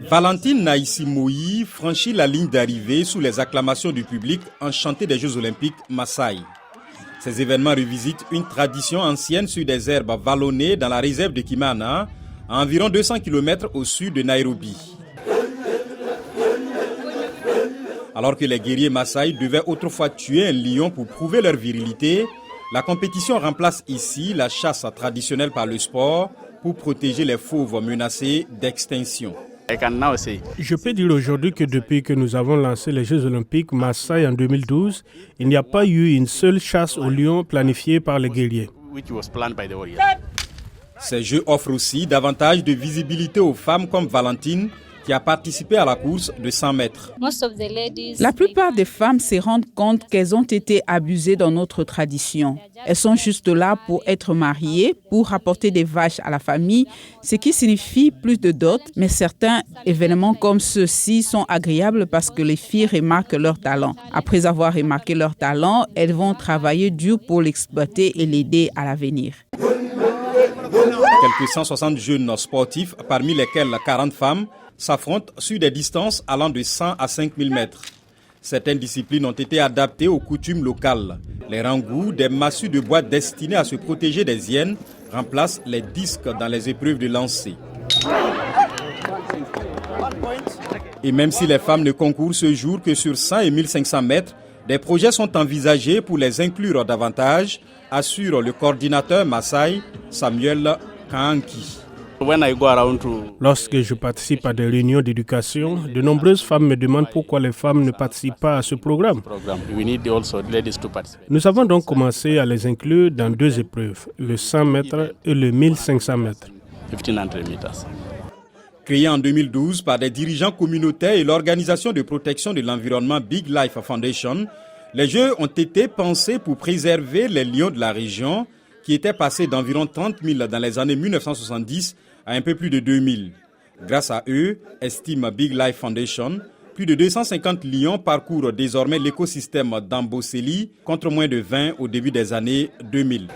Valentine Naïsimoï franchit la ligne d'arrivée sous les acclamations du public enchanté des Jeux Olympiques Maasai. Ces événements revisitent une tradition ancienne sur des herbes vallonnées dans la réserve de Kimana, à environ 200 km au sud de Nairobi. Alors que les guerriers Maasai devaient autrefois tuer un lion pour prouver leur virilité, la compétition remplace ici la chasse traditionnelle par le sport pour protéger les fauves menacés d'extinction. Je peux dire aujourd'hui que depuis que nous avons lancé les Jeux Olympiques Maasai en 2012, il n'y a pas eu une seule chasse au lion planifiée par les guerriers. Ces Jeux offrent aussi davantage de visibilité aux femmes comme Valentine, qui a participé à la course de 100 mètres. La plupart des femmes se rendent compte qu'elles ont été abusées dans notre tradition. Elles sont juste là pour être mariées, pour rapporter des vaches à la famille, ce qui signifie plus de dot, mais certains événements comme ceux-ci sont agréables parce que les filles remarquent leur talent. Après avoir remarqué leur talent, elles vont travailler dur pour l'exploiter et l'aider à l'avenir. Quelques 160 jeunes sportifs, parmi lesquels 40 femmes, s'affrontent sur des distances allant de 100 à 5000 mètres. Certaines disciplines ont été adaptées aux coutumes locales. Les rangous, des massues de bois destinées à se protéger des hyènes, remplacent les disques dans les épreuves de lancer. Et même si les femmes ne concourent ce jour que sur 100 et 1500 mètres, des projets sont envisagés pour les inclure davantage, assure le coordinateur Maasai, Samuel Kaanki. Lorsque je participe à des réunions d'éducation, de nombreuses femmes me demandent pourquoi les femmes ne participent pas à ce programme. Nous avons donc commencé à les inclure dans 2 épreuves, le 100 mètres et le 1500 mètres. Créé en 2012 par des dirigeants communautaires et l'organisation de protection de l'environnement Big Life Foundation, les Jeux ont été pensés pour préserver les lions de la région qui étaient passés d'environ 30 000 dans les années 1970 à un peu plus de 2000. Grâce à eux, estime Big Life Foundation, plus de 250 lions parcourent désormais l'écosystème d'Amboseli contre moins de 20 au début des années 2000.